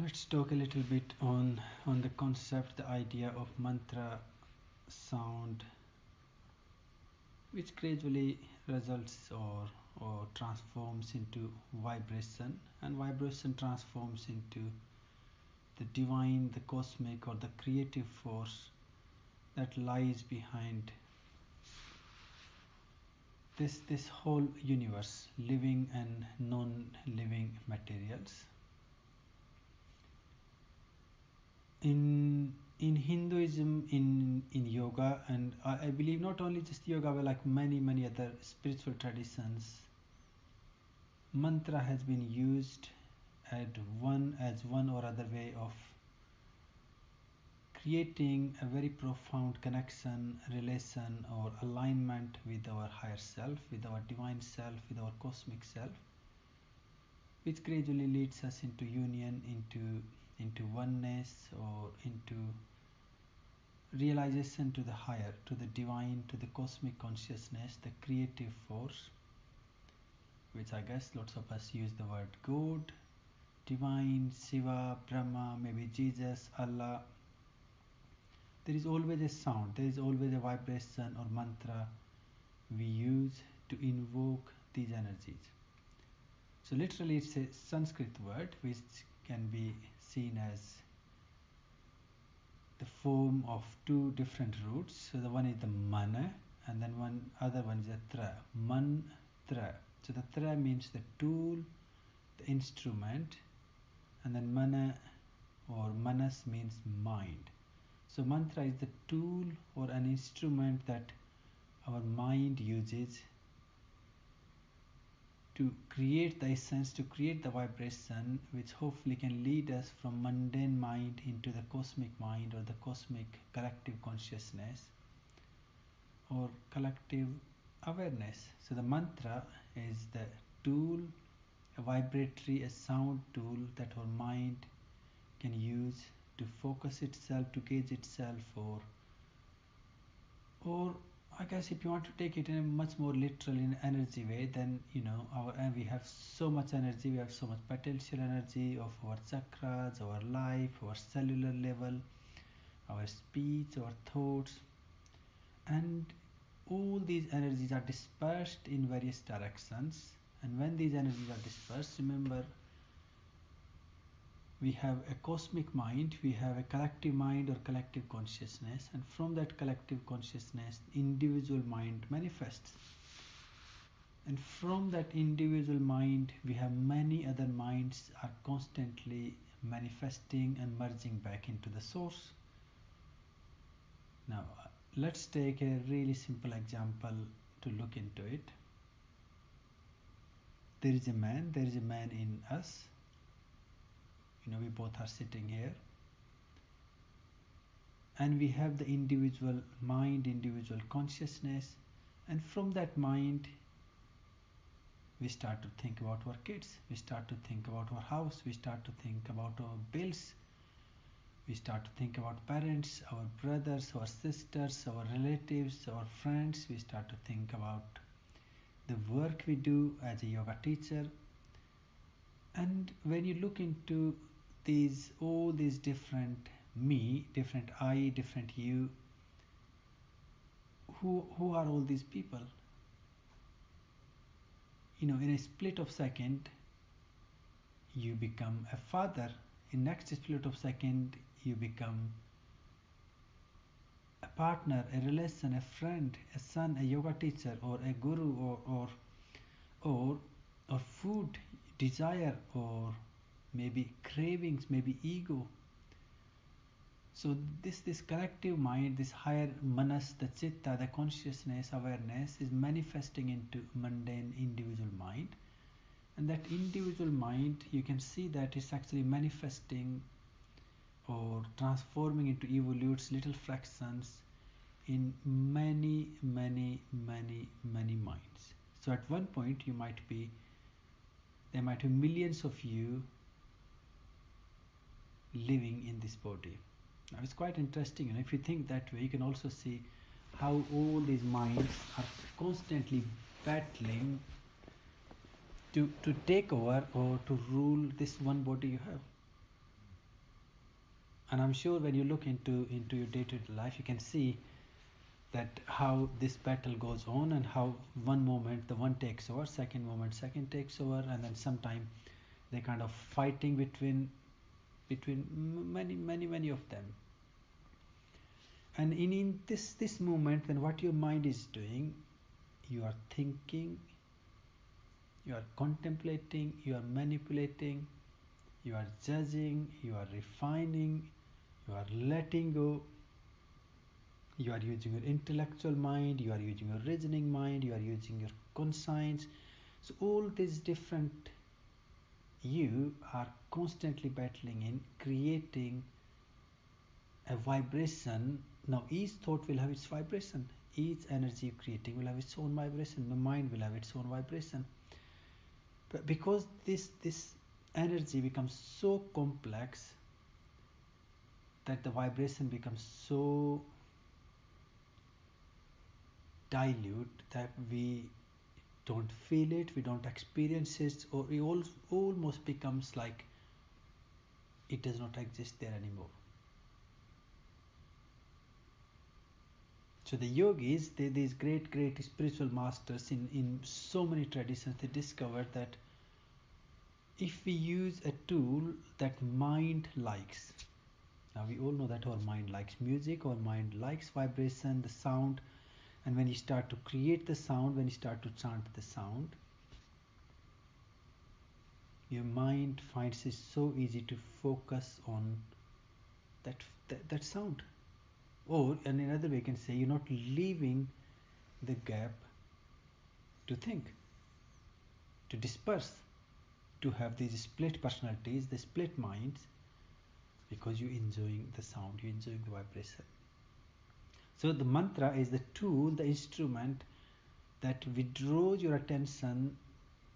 Let's talk a little bit on the concept, the idea of mantra sound, which gradually results or transforms into vibration, and vibration transforms into the divine, the cosmic, or the creative force that lies behind this whole universe, living and non-living materials. In Hinduism, in yoga, and I believe not only just yoga but like many other spiritual traditions, mantra has been used as one or other way of creating a very profound connection, relation, or alignment with our higher self, with our divine self, with our cosmic self, which gradually leads us into union, into oneness, or into realization to the higher, to the divine, to the cosmic consciousness, the creative force, which I guess lots of us use the word God, divine, Shiva, Brahma, maybe Jesus, Allah. There is always a sound, there is always a vibration or mantra we use to invoke these energies. So literally it's a Sanskrit word which can be seen as the form of two different roots. So the one is the mana, and then one other one is a tra, mantra. So the tra means the tool, the instrument, and then mana or manas means mind. So mantra is the tool or an instrument that our mind uses to create the essence, to create the vibration, which hopefully can lead us from mundane mind into the cosmic mind, or the cosmic collective consciousness, or collective awareness. So the mantra is the tool, a vibratory, a sound tool that our mind can use to focus itself, to gauge itself, or I guess if you want to take it in a much more literal, in energy way, then we have so much energy, we have so much potential energy of our chakras, our life, our cellular level, our speech, our thoughts, and all these energies are dispersed in various directions. And when these energies are dispersed, remember, we have a cosmic mind, we have a collective mind or collective consciousness, and from that collective consciousness, individual mind manifests. And from that individual mind, we have many other minds are constantly manifesting and merging back into the source. Now, let's take a really simple example to look into it. There is a man in us. We both are sitting here, and we have the individual mind, individual consciousness, and from that mind we start to think about our kids, we start to think about our house, we start to think about our bills, we start to think about parents, our brothers, our sisters, our relatives, our friends, we start to think about the work we do as a yoga teacher. And when you look into all these different me, different I, different you, who are all these people? In a split of second, you become a father. In next split of second, you become a partner, a relation, a friend, a son, a yoga teacher, or a guru, or food desire, or maybe cravings, maybe ego. So this collective mind, this higher manas, the chitta, the consciousness, awareness is manifesting into mundane individual mind. And that individual mind, you can see that it's actually manifesting or transforming into evolutes, little fractions in many minds. So at one point there might be millions of you living in this body. Now it's quite interesting, and if you think that way, you can also see how all these minds are constantly battling to take over or to rule this one body you have. And I'm sure when you look into your day-to-day life, you can see that how this battle goes on, and how one moment the one takes over, second moment second takes over, and then sometime they kind of fighting between many of them. And in this moment, then what your mind is doing, you are thinking, you are contemplating, you are manipulating, you are judging, you are refining, you are letting go, you are using your intellectual mind, you are using your reasoning mind, you are using your conscience. So all these different you are constantly battling in creating a vibration. Now each thought will have its vibration, each energy you're creating will have its own vibration, the mind will have its own vibration. But because this energy becomes so complex that the vibration becomes so dilute that we don't feel it, we don't experience it, or it almost becomes like it does not exist there anymore. So the yogis, these great spiritual masters in so many traditions, they discovered that if we use a tool that mind likes, now we all know that our mind likes music, our mind likes vibration, the sound, and when you start to create the sound, when you start to chant the sound, your mind finds it so easy to focus on that sound. Or in another way you can say, you're not leaving the gap to think, to disperse, to have these split personalities, the split minds, because you're enjoying the sound, you're enjoying the vibration. So the mantra is the tool, the instrument that withdraws your attention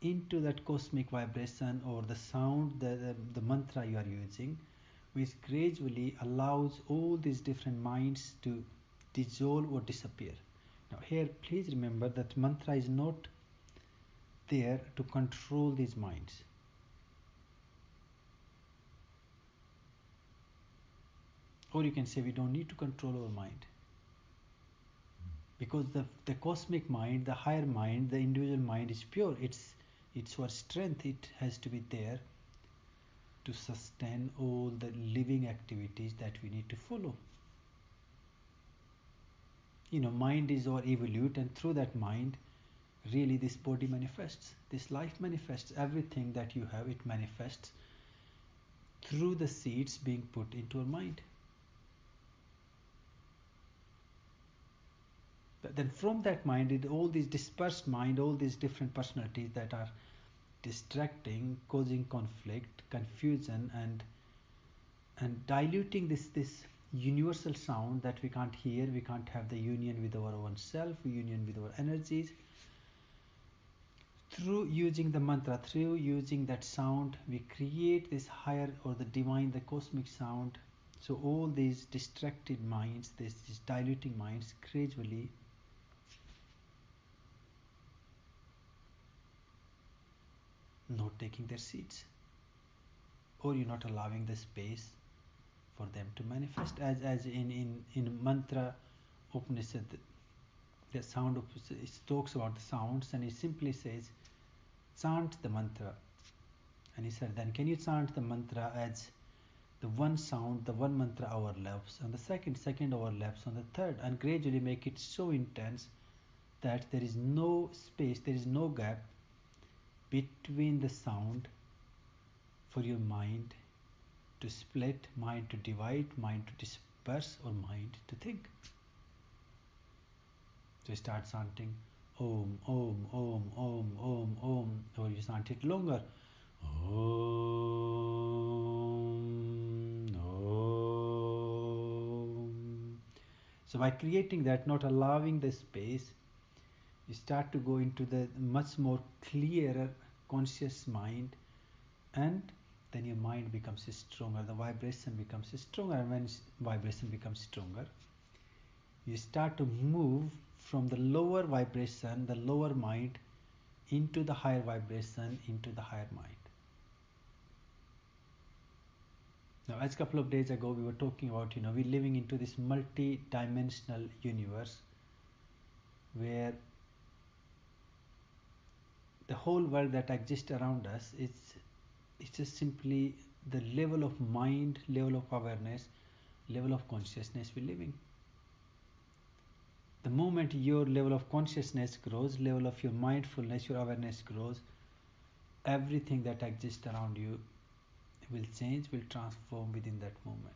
into that cosmic vibration or the sound, the mantra you are using, which gradually allows all these different minds to dissolve or disappear. Now here please remember that mantra is not there to control these minds. Or you can say we don't need to control our mind, because the cosmic mind, the higher mind, the individual mind is pure. It's our strength. It has to be there to sustain all the living activities that we need to follow. Mind is our evolute, and through that mind, really this body manifests, this life manifests. Everything that you have, it manifests through the seeds being put into our mind. But then from that mind, all these dispersed mind, all these different personalities that are distracting, causing conflict, confusion, and diluting this universal sound that we can't hear. We can't have the union with our own self, union with our energies. Through using the mantra, through using that sound, we create this higher or the divine, the cosmic sound. So all these distracted minds, these diluting minds, gradually not taking their seats, or you're not allowing the space for them to manifest. As in mantra Upanishad, the sound of it talks about the sounds, and it simply says chant the mantra. And he said, then can you chant the mantra as the one sound, the one mantra overlaps and the second overlaps on the third, and gradually make it so intense that there is no space, there is no gap between the sound for your mind to split, mind to divide, mind to disperse, or mind to think. So you start chanting Om, Om, Om, Om, Om, Om, or you chant it longer. Om, Om. So by creating that, not allowing the space, you start to go into the much more clearer conscious mind, and then your mind becomes stronger, the vibration becomes stronger, and when vibration becomes stronger, you start to move from the lower vibration, the lower mind, into the higher vibration, into the higher mind. Now, as a couple of days ago, we were talking about, we're living into this multi-dimensional universe where the whole world that exists around us it's just simply the level of mind, level of awareness, level of consciousness we're living. The moment your level of consciousness grows, level of your mindfulness, your awareness grows, everything that exists around you will change, will transform within that moment.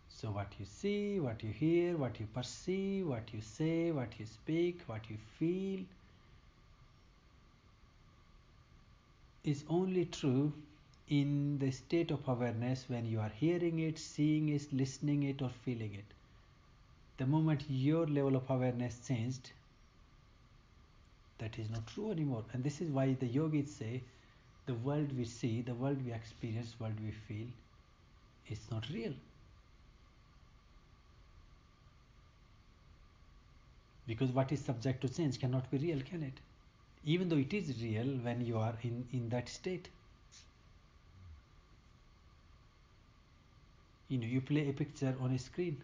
So what you see, what you hear, what you perceive, what you say, what you speak, what you feel is only true in the state of awareness when you are hearing it, seeing it, listening it, or feeling it. The moment your level of awareness changed, that is not true anymore. And this is why the yogis say the world we see, the world we experience, the world we feel is not real. Because what is subject to change cannot be real, can it? Even though it is real when you are in that state. You play a picture on a screen.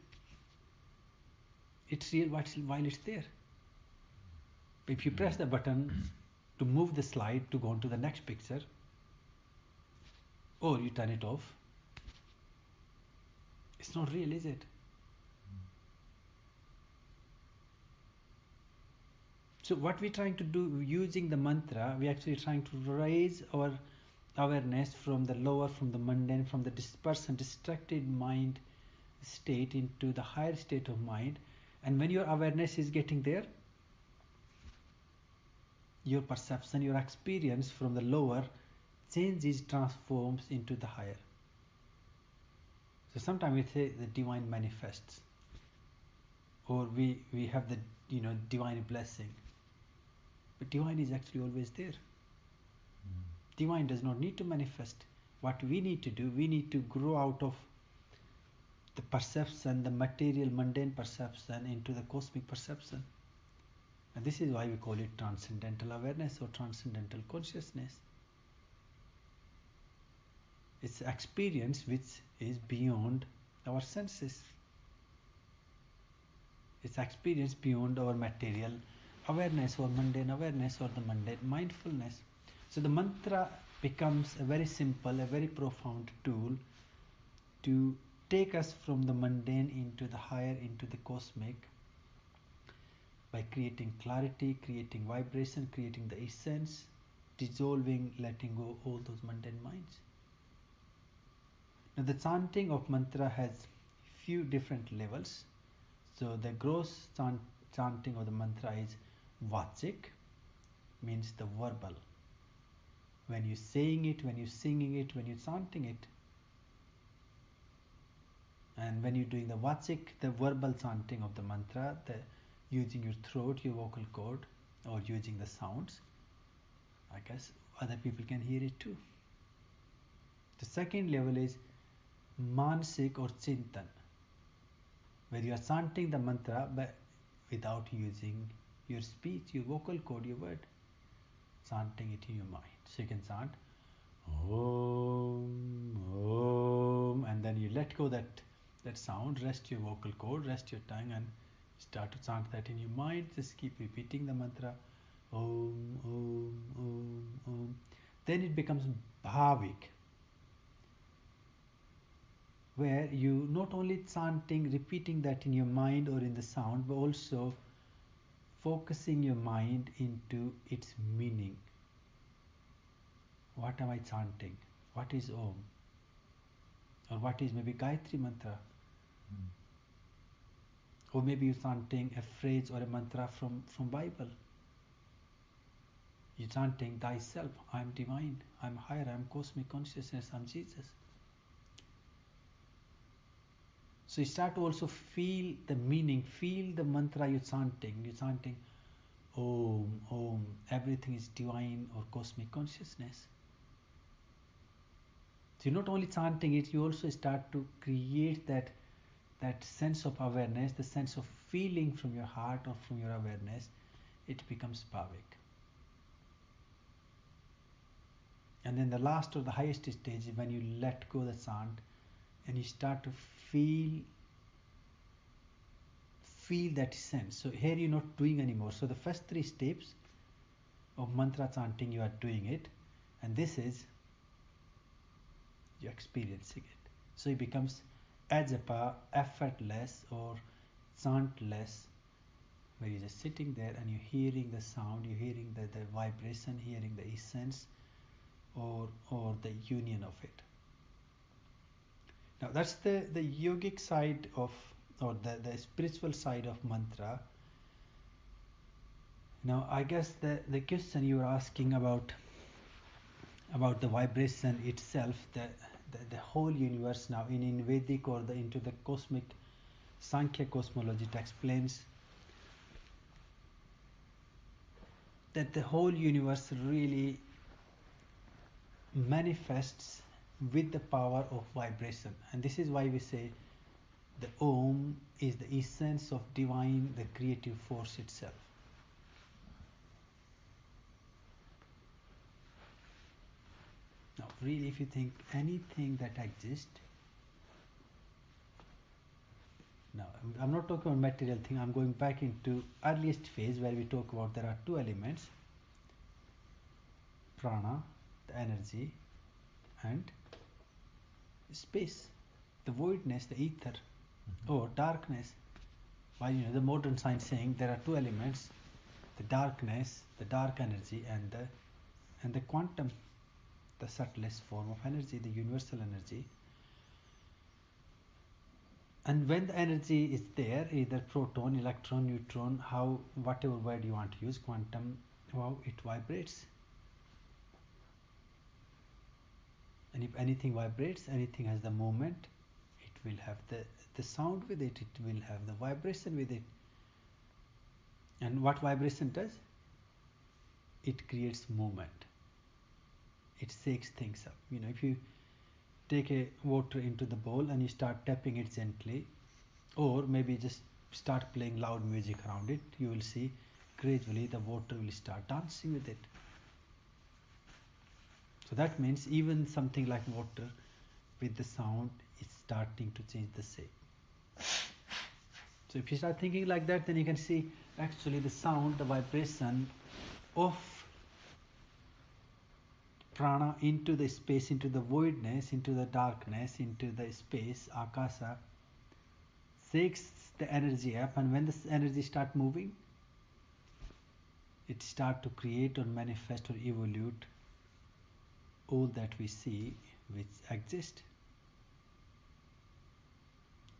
It's real while it's there. If you press the button to move the slide to go on to the next picture, or you turn it off, it's not real, is it? So what we're trying to do using the mantra, we're actually trying to raise our awareness from the lower, from the mundane, from the dispersed and distracted mind state into the higher state of mind. And when your awareness is getting there, your perception, your experience from the lower changes, transforms into the higher. So sometimes we say the divine manifests, or we have the divine blessing, but divine is actually always there. Divine does not need to manifest. What we need to do, we need to grow out of the perception, the material mundane perception, into the cosmic perception. And this is why we call it transcendental awareness or transcendental consciousness. It's experience which is beyond our senses. It's experience beyond our material awareness or mundane awareness or the mundane mindfulness. So the mantra becomes a very simple, a very profound tool to take us from the mundane into the higher, into the cosmic, by creating clarity, creating vibration, creating the essence, dissolving, letting go all those mundane minds. Now the chanting of mantra has few different levels. So the gross chanting of the mantra is vachik, means the verbal. When you're saying it, when you're singing it, when you're chanting it. And when you're doing the vachik, the verbal chanting of the mantra, using your throat, your vocal cord, or using the sounds, I guess other people can hear it too. The second level is mansik or chintan, where you are chanting the mantra but without using your speech, your vocal cord, your word, chanting it in your mind. So you can chant Om, Om, and then you let go that sound, rest your vocal cord, rest your tongue, and start to chant that in your mind. Just keep repeating the mantra Om, Om, Om, Om. Then it becomes bhavik, where you not only chanting, repeating that in your mind or in the sound, but also focusing your mind into its meaning. What am I chanting? What is Om? Or what is maybe Gayatri mantra? Or maybe you're chanting a phrase or a mantra from Bible. You're chanting thyself, I'm divine, I'm higher, I'm cosmic consciousness, I'm Jesus. So you start to also feel the meaning, feel the mantra you're chanting. You're chanting Om, Om, everything is divine or cosmic consciousness. So you're not only chanting it, you also start to create that sense of awareness, the sense of feeling from your heart or from your awareness. It becomes bhavik. And then the last or the highest stage is when you let go the chant and you start to feel that sense. So here you're not doing anymore. So the first three steps of mantra chanting, you are doing it, and this is you're experiencing it. So it becomes ajapa, effortless or chantless, where you're just sitting there and you're hearing the sound, you're hearing the vibration, hearing the essence or the union of it. Now that's the yogic side of, or the spiritual side of mantra. Now I guess the question you were asking about the vibration itself, the whole universe now in Vedic or into the cosmic Sankhya cosmology, it explains that the whole universe really manifests with the power of vibration, and this is why we say the Om is the essence of divine, the creative force itself. Now really, if you think anything that exists, now I'm not talking about material thing, I'm going back into earliest phase where we talk about there are two elements, prana, the energy, and space, the voidness, the ether, or darkness. Why, the modern science saying there are two elements, the darkness, the dark energy, and the quantum, the subtlest form of energy, the universal energy. And when the energy is there, either proton, electron, neutron, whatever word you want to use, quantum, wow, it vibrates. And if anything vibrates, anything has the movement, it will have the sound with it, it will have the vibration with it. And what vibration does? It creates movement. It shakes things up. If you take a water into the bowl and you start tapping it gently, or maybe just start playing loud music around it, you will see gradually the water will start dancing with it. So that means even something like water with the sound is starting to change the shape. So if you start thinking like that, then you can see actually the sound, the vibration of prana into the space, into the voidness, into the darkness, into the space, akasa, shakes the energy up, and when this energy start moving, it start to create or manifest or evolve all that we see which exist.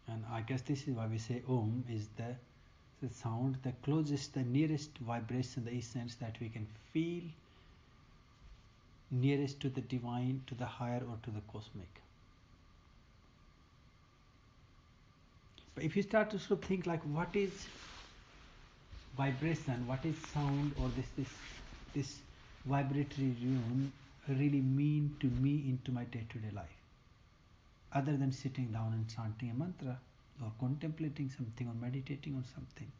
And I guess this is why we say Om is the sound, the closest, the nearest vibration, the essence that we can feel, nearest to the divine, to the higher, or to the cosmic. But if you start to sort of think like, what is vibration, what is sound, or this vibratory realm really mean to me into my day-to-day life, other than sitting down and chanting a mantra or contemplating something or meditating on something?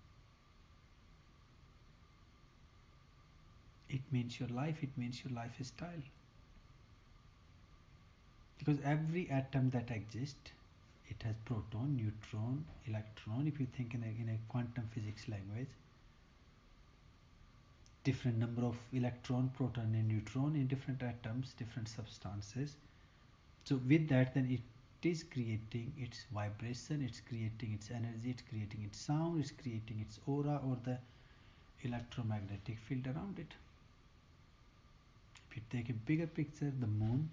It means your life, it means your lifestyle. Because every atom that exists, it has proton, neutron, electron. If you think in a quantum physics language, different number of electron, proton and neutron in different atoms, different substances. So with that, then it is creating its vibration, it's creating its energy, it's creating its sound, it's creating its aura or the electromagnetic field around it. If you take a bigger picture, the moon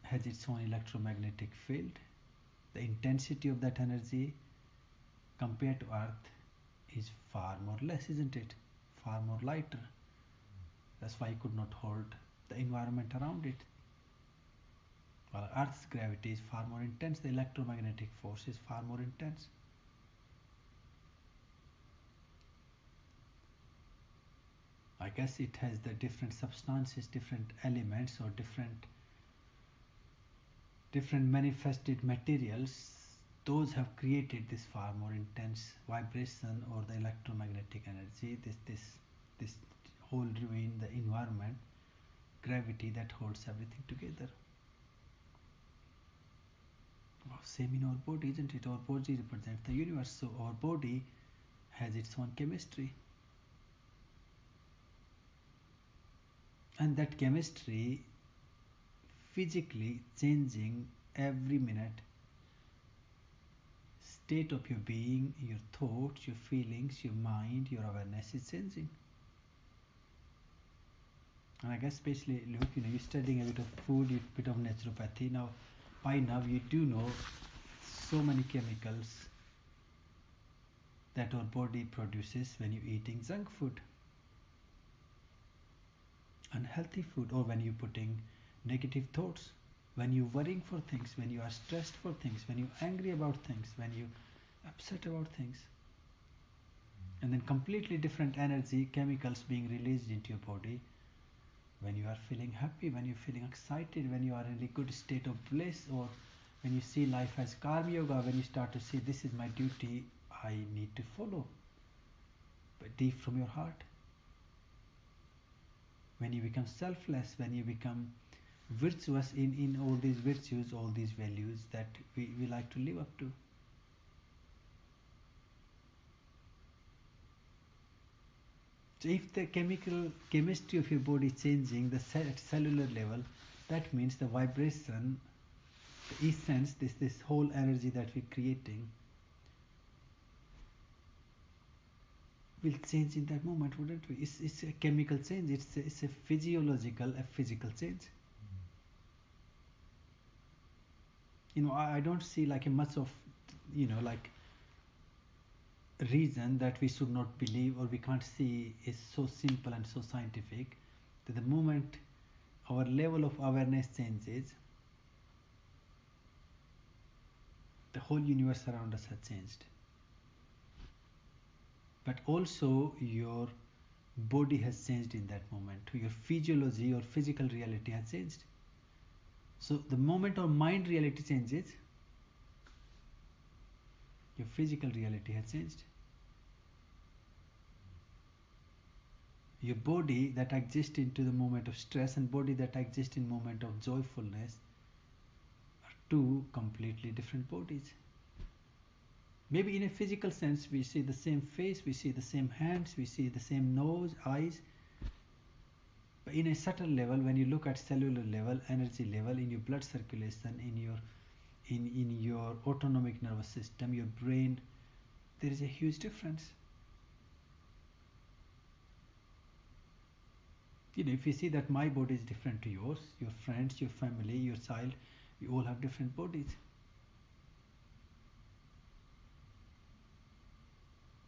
has its own electromagnetic field. The intensity of that energy compared to Earth is far more less, isn't it? Far more lighter. That's why it could not hold the environment around it. While Earth's gravity is far more intense, the electromagnetic force is far more intense. I guess it has the different substances, different elements, or different manifested materials. Those have created this far more intense vibration or the electromagnetic energy. This whole domain, the environment, gravity that holds everything together. Wow, same in our body, isn't it? Our body represents the universe, so our body has its own chemistry. And that chemistry physically changing every minute. State of your being, your thoughts, your feelings, your mind, your awareness is changing. And I guess especially look, you're studying a bit of food, a bit of naturopathy. Now, by now you do know so many chemicals that our body produces when you're eating junk food, unhealthy food, or when you're putting negative thoughts, when you're worrying for things, when you are stressed for things, when you're angry about things, when you're upset about things. And then completely different energy chemicals being released into your body when you are feeling happy, when you're feeling excited, when you are in a good state of bliss, or when you see life as karma yoga, when you start to see this is my duty, I need to follow, but deep from your heart. When you become selfless, when you become virtuous in all these virtues, all these values that we like to live up to. So if the chemistry of your body is changing at cellular level, that means the vibration, the essence, this whole energy that we're creating will change in that moment, wouldn't we? It's a chemical change. It's a physiological, a physical change. I don't see like a much of like reason that we should not believe or we can't see is so simple and so scientific that the moment our level of awareness changes, the whole universe around us has changed. But also your body has changed in that moment. Your physiology or physical reality has changed. So the moment our mind reality changes, your physical reality has changed. Your body that exists into the moment of stress and body that exists in moment of joyfulness are two completely different bodies. Maybe in a physical sense we see the same face, we see the same hands, we see the same nose, eyes. But in a subtle level, when you look at cellular level, energy level, in your blood circulation, in your autonomic nervous system, your brain, there is a huge difference. If you see that my body is different to yours, your friends, your family, your child, we all have different bodies.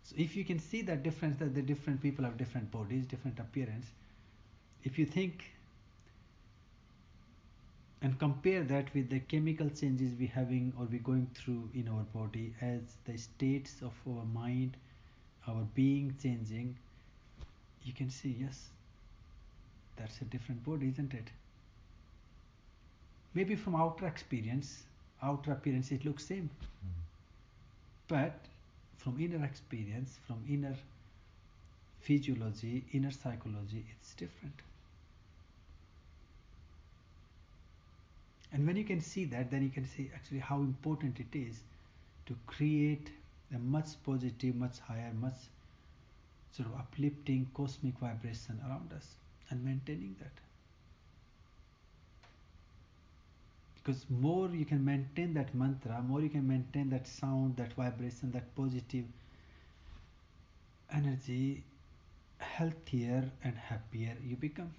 So if you can see that difference, that the different people have different bodies, different appearance, if you think and compare that with the chemical changes we having or we going through in our body as the states of our mind, our being changing, you can see, yes, that's a different body, isn't it? Maybe from outer experience, outer appearance, it looks same. But from inner experience, from inner physiology, inner psychology, it's different. And when you can see that, then you can see actually how important it is to create a much positive, much higher, much sort of uplifting cosmic vibration around us and maintaining that. Because more you can maintain that mantra, more you can maintain that sound, that vibration, that positive energy, healthier and happier you become.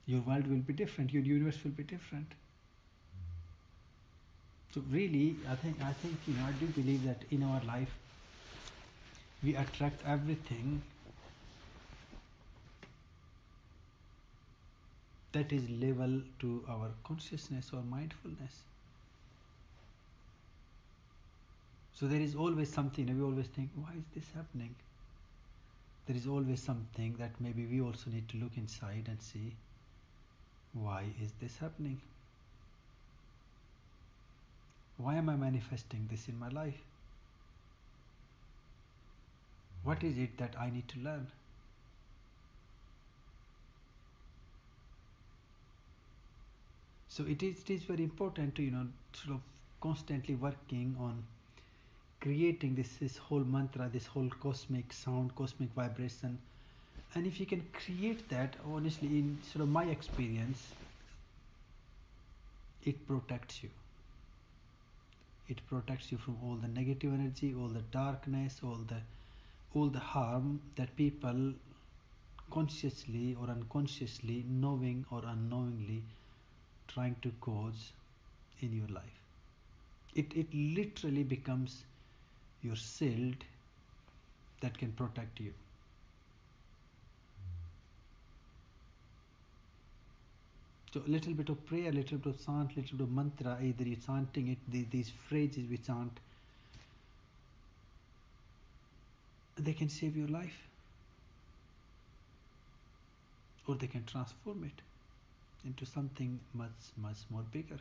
Your world will be different, your universe will be different. So really, I think I do believe that in our life we attract everything that is level to our consciousness or mindfulness. So there is always something, we always think, why is this happening? There is always something that maybe we also need to look inside and see, why is this happening? Why am I manifesting this in my life? What is it that I need to learn? So it is very important to sort of constantly working on creating this whole mantra, this whole cosmic sound, cosmic vibration. And if you can create that, honestly, in sort of my experience, it protects you. It protects you from all the negative energy, all the darkness, all the harm that people consciously or unconsciously, knowing or unknowingly, trying to cause in your life. It literally becomes your shield that can protect you. So a little bit of prayer, a little bit of chant, a little bit of mantra, either you're chanting it, these phrases we chant, they can save your life, or they can transform it into something much, much more bigger.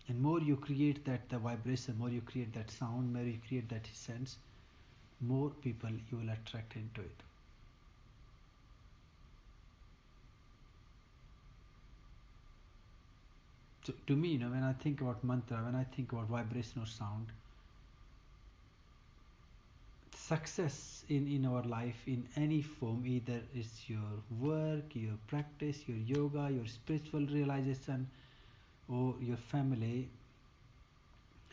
And more you create the vibration, more you create that sound, more you create that sense, more people you will attract into it. So to me, when I think about mantra, when I think about vibration or sound, success in our life in any form, either it's your work, your practice, your yoga, your spiritual realization, or your family,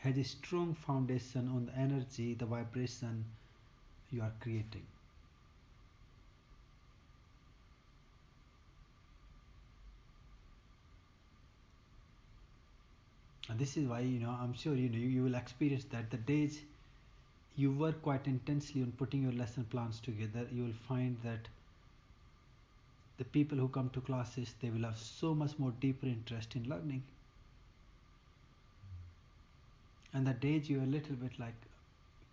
has a strong foundation on the energy, the vibration you are creating. And this is why I'm sure you will experience that the days you work quite intensely on putting your lesson plans together, you will find that the people who come to classes, they will have so much more deeper interest in learning. And the days you are a little bit like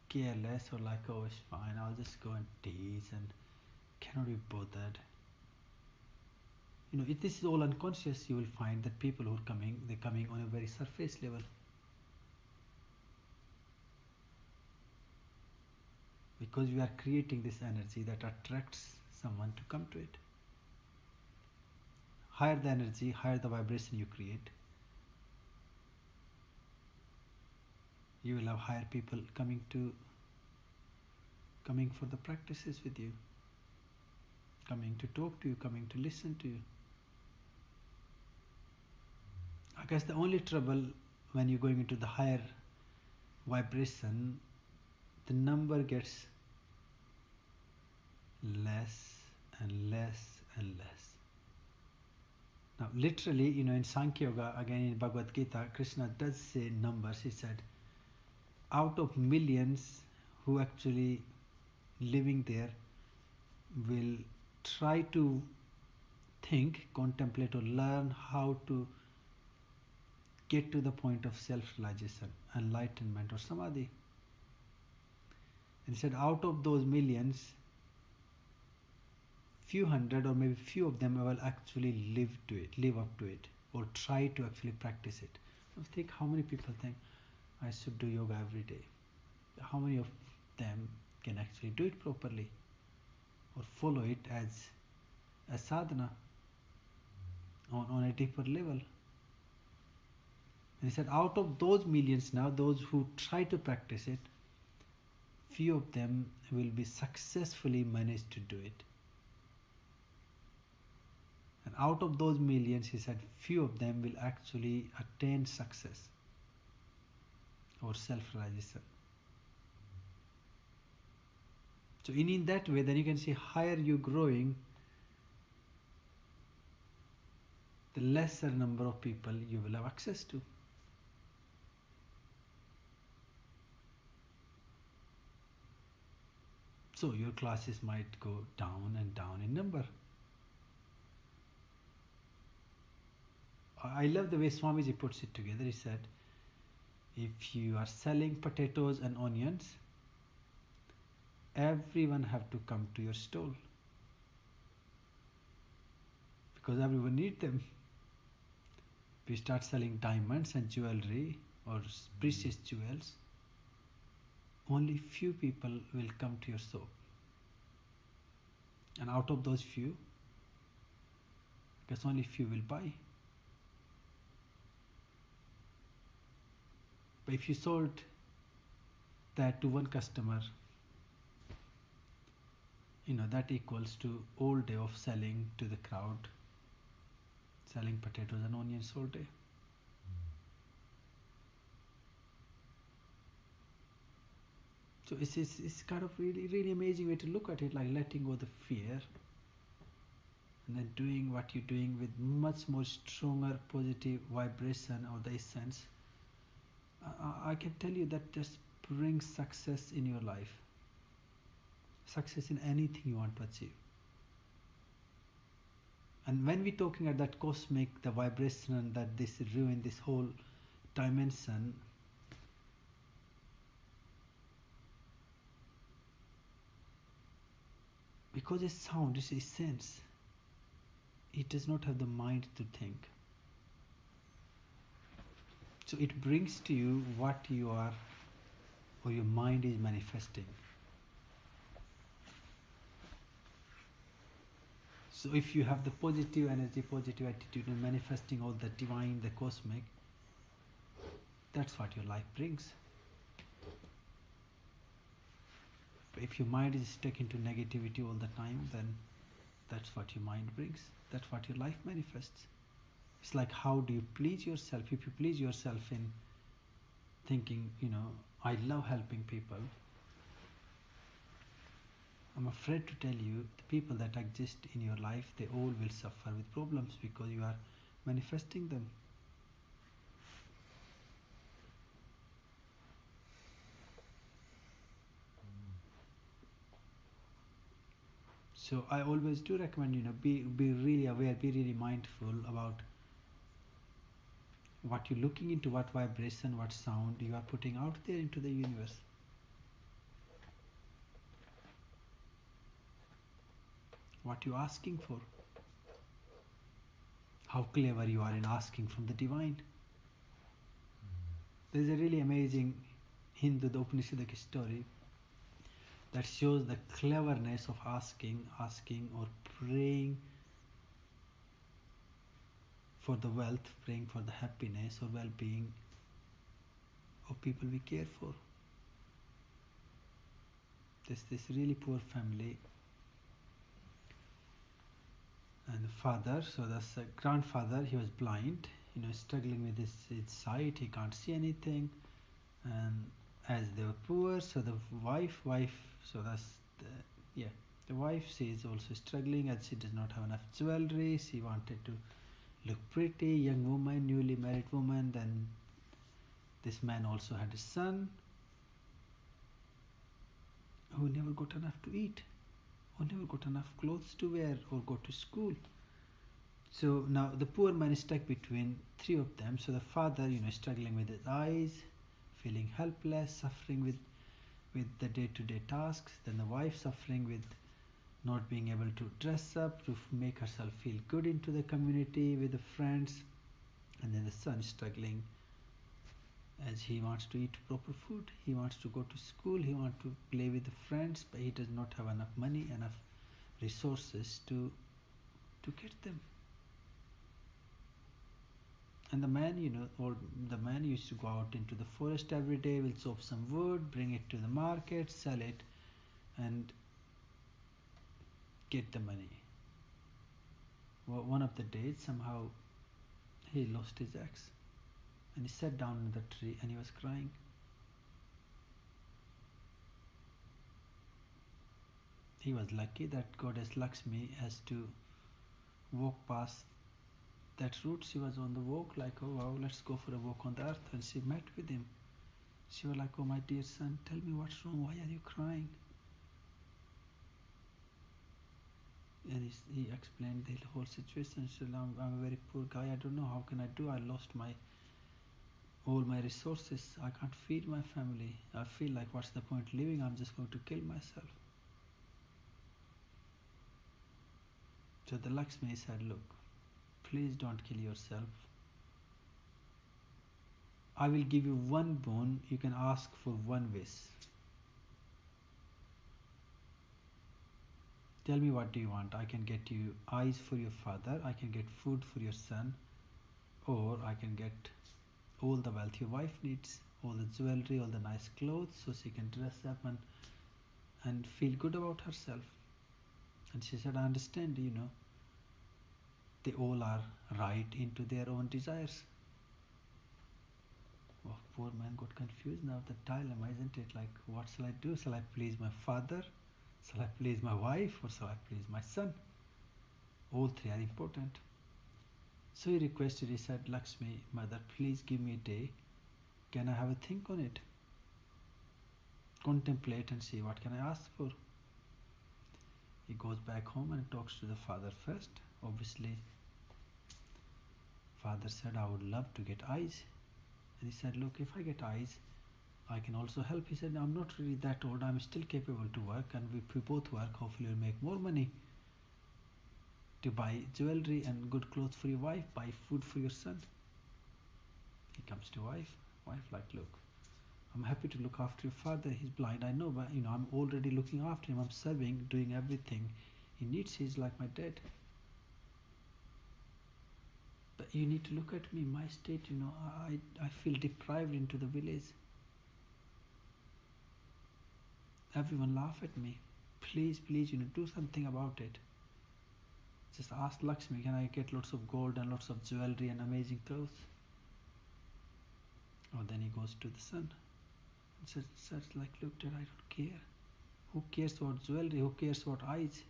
careless or like, oh, it's fine, I'll just go and teach and cannot be bothered. If this is all unconscious, you will find that people who are coming, they're coming on a very surface level. Because we are creating this energy that attracts someone to come to it. Higher the energy, higher the vibration you create, you will have higher people coming for the practices with you, coming to talk to you, coming to listen to you. I guess the only trouble when you're going into the higher vibration, the number gets less and less and less. Now, literally, in Sankhya Yoga, again in Bhagavad Gita, Krishna does say numbers. He said, out of millions who actually living there will try to think, contemplate, or learn how to get to the point of self-realization, enlightenment, or samadhi. And he said, out of those millions, few hundred or maybe few of them will actually live up to it, or try to actually practice it. So think how many people think I should do yoga every day. How many of them can actually do it properly or follow it as a sadhana on a deeper level? And he said, out of those millions now, those who try to practice it, few of them will be successfully managed to do it. And out of those millions, he said, few of them will actually attain success or self-realization. So in that way, then you can see higher you're growing, the lesser number of people you will have access to. So your classes might go down and down in number. I love the way Swamiji puts it together. He said, if you are selling potatoes and onions, everyone have to come to your stall because everyone needs them. If you start selling diamonds and jewelry, or precious jewels, only few people will come to your shop, and out of those few, because only few will buy. But if you sold that to one customer, that equals to all day of selling to the crowd, selling potatoes and onions all day. So it's kind of really really amazing way to look at it, like letting go the fear and then doing what you're doing with much more stronger positive vibration or the essence. I can tell you that just brings success in your life, success in anything you want to achieve. And when we're talking at that cosmic, the vibration that this ruin, this whole dimension, because it's sound, it's essence, it does not have the mind to think. So it brings to you what you are or your mind is manifesting. So if you have the positive energy, positive attitude, and manifesting all the divine, the cosmic, that's what your life brings. But if your mind is stuck into negativity all the time, then that's what your mind brings. That's what your life manifests. It's like, how do you please yourself? If you please yourself in thinking, I love helping people, I'm afraid to tell you, the people that exist in your life, they all will suffer with problems because you are manifesting them. So I always do recommend, be really aware, be really mindful about what you're looking into, what vibration, what sound you are putting out there into the universe. What you're asking for. How clever you are in asking from the divine. There's a really amazing Hindu, the Upanishadic story that shows the cleverness of asking or praying for the wealth, praying for the happiness or well-being of people we care for. There's this really poor family, and the father, so that's a grandfather, he was blind, struggling with his sight, he can't see anything. And as they were poor, so the wife, so that's the wife, she is also struggling as she does not have enough jewelry. She wanted to look pretty, young woman, newly married woman. Then this man also had a son who never got enough to eat, who never got enough clothes to wear or go to school. So now the poor man is stuck between three of them. So the father, struggling with his eyes, feeling helpless, suffering with the day-to-day tasks. Then the wife suffering with not being able to dress up to make herself feel good into the community with the friends. And then the son struggling as he wants to eat proper food, he wants to go to school, he wants to play with the friends, but he does not have enough money, enough resources to get them. And the man, or the man used to go out into the forest every day, will chop some wood, bring it to the market, sell it, and get the money. Well, one of the days, somehow, he lost his axe, and he sat down in the tree and he was crying. He was lucky that goddess Lakshmi has to walk past that route. She was on the walk, like, oh wow, let's go for a walk on the earth, and she met with him. She was like, oh my dear son, tell me what's wrong, why are you crying? And he explained the whole situation. She said, I'm a very poor guy, I don't know how can I do, I lost all my resources, I can't feed my family, I feel like what's the point living, I'm just going to kill myself. So the Lakshmi said, look, please don't kill yourself, I will give you one boon, you can ask for one wish. Tell me, what do you want? I can get you eyes for your father, I can get food for your son, or I can get all the wealth your wife needs, all the jewelry, all the nice clothes, so she can dress up and feel good about herself. And she said, I understand, they all are right into their own desires. Oh, poor man got confused now, the dilemma, isn't it? Like, what shall I do? Shall I please my father? Shall I please my wife? Or shall I please my son? All three are important. So he requested, he said, Lakshmi, mother, please give me a day. Can I have a think on it? Contemplate and see what can I ask for. He goes back home and talks to the father first. Obviously, father said, I would love to get eyes. And he said, look, if I get eyes, I can also help. He said, I'm not really that old, I'm still capable to work, and if we both work, hopefully we'll make more money to buy jewelry and good clothes for your wife, buy food for your son. He comes to wife like, look, I'm happy to look after your father, he's blind, I know, but I'm already looking after him, I'm serving, doing everything he needs, he's like my dad. But you need to look at me, my state, I feel deprived into the village. Everyone laugh at me. Please, do something about it. Just ask Lakshmi, can I get lots of gold and lots of jewelry and amazing clothes? Oh, then he goes to the son. And says like, look, Dad, I don't care. Who cares about jewelry? Who cares about eyes?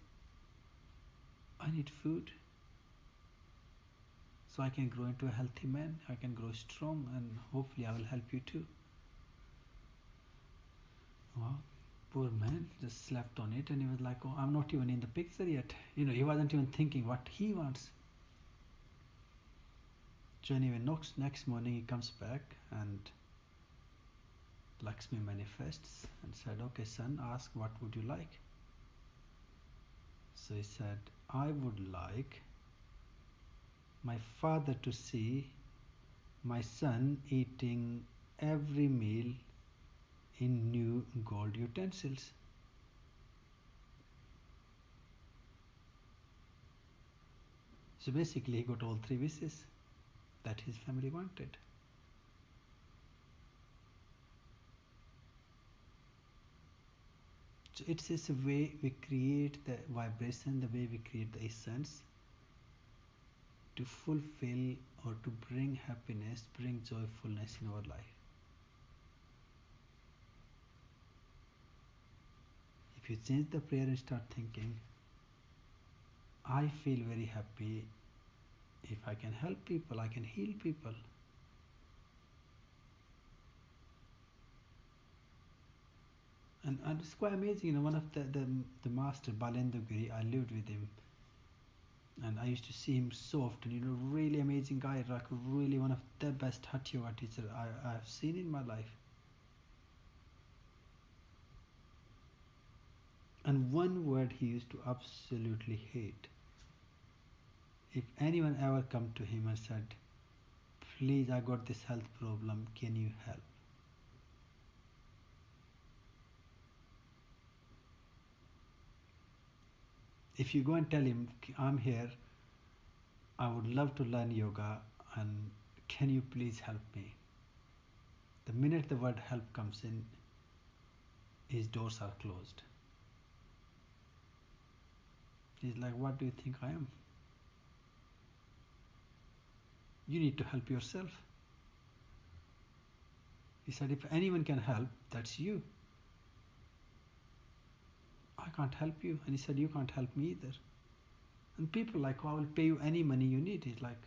I need food. So I can grow into a healthy man. I can grow strong, and hopefully I will help you too. Wow. Poor man just slept on it, and he was like, oh, I'm not even in the picture yet. He wasn't even thinking what he wants. So anyway, next morning he comes back, and Lakshmi manifests and said, okay son, ask what would you like. So he said, I would like my father to see my son eating every meal in new gold utensils. So basically he got all three wishes that his family wanted. So it's just a way we create the vibration, the way we create the essence to fulfill or to bring happiness, bring joyfulness in our life. If you change the prayer and start thinking, I feel very happy if I can help people, I can heal people. And it's quite amazing, one of the master, Balendagiri, I lived with him. And I used to see him so often, really amazing guy, like really one of the best Hatha Yoga teachers I have seen in my life. And one word he used to absolutely hate. If anyone ever come to him and said, please, I got this health problem, can you help? If you go and tell him, I'm here, I would love to learn yoga, and can you please help me? The minute the word help comes in, his doors are closed. He's like, what do you think I am? You need to help yourself. He said, if anyone can help, that's you. I can't help you. And he said, you can't help me either. And people like, oh, I will pay you any money you need. He's like,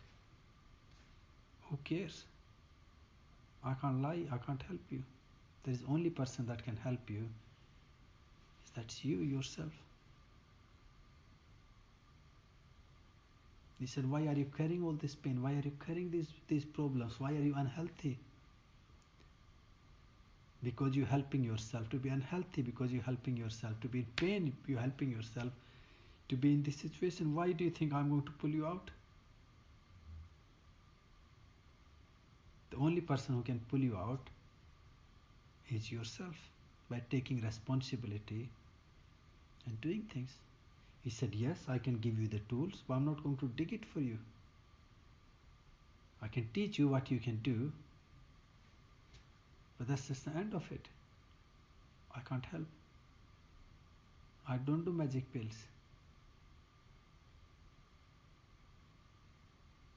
who cares? I can't lie, I can't help you. There is only person that can help you, that's you yourself. He said, why are you carrying all this pain? Why are you carrying these problems? Why are you unhealthy? Because you're helping yourself to be unhealthy, because you're helping yourself to be in pain, you're helping yourself to be in this situation. Why do you think I'm going to pull you out? The only person who can pull you out is yourself, by taking responsibility and doing things. He said, yes, I can give you the tools, but I'm not going to dig it for you. I can teach you what you can do, but that's just the end of it. I can't help. I don't do magic pills.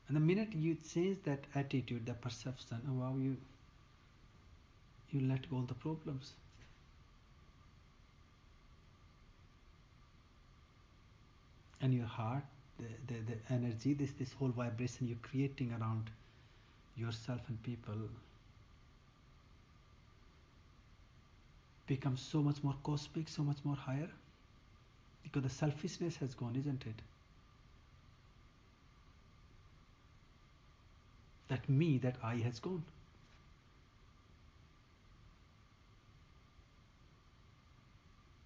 And the minute you change that attitude, the perception, oh wow, you let go of the problems. And your heart, the energy, this whole vibration you're creating around yourself and people becomes so much more cosmic, so much more higher, because the selfishness has gone, isn't it? That me, that I has gone.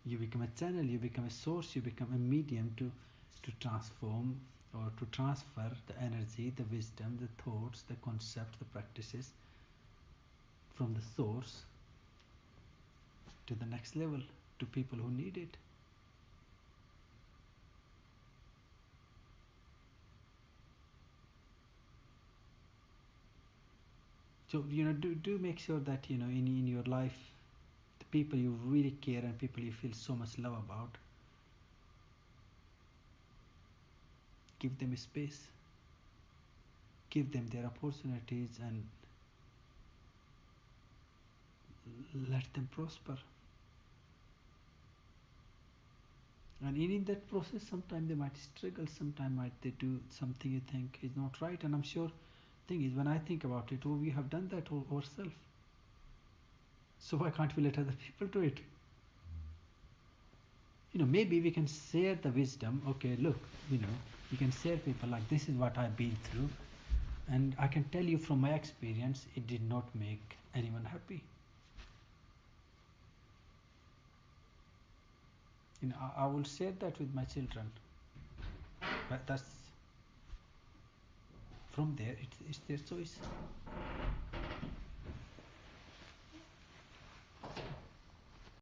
You become a channel, you become a source, you become a medium to transform or to transfer the energy, the wisdom, the thoughts, the concept, the practices from the source to the next level, to people who need it. So do make sure that in your life, the people you really care and people you feel so much love about, give them space, give them their opportunities, and let them prosper. And in that process, sometimes they might struggle, sometimes might they do something you think is not right. And I'm sure, thing is, when I think about it, oh, we have done that ourselves. So why can't we let other people do it? Maybe we can share the wisdom. Okay, look, you can share people like, this is what I've been through, and I can tell you from my experience, it did not make anyone happy. I will share that with my children, but that's from there, it's their choice.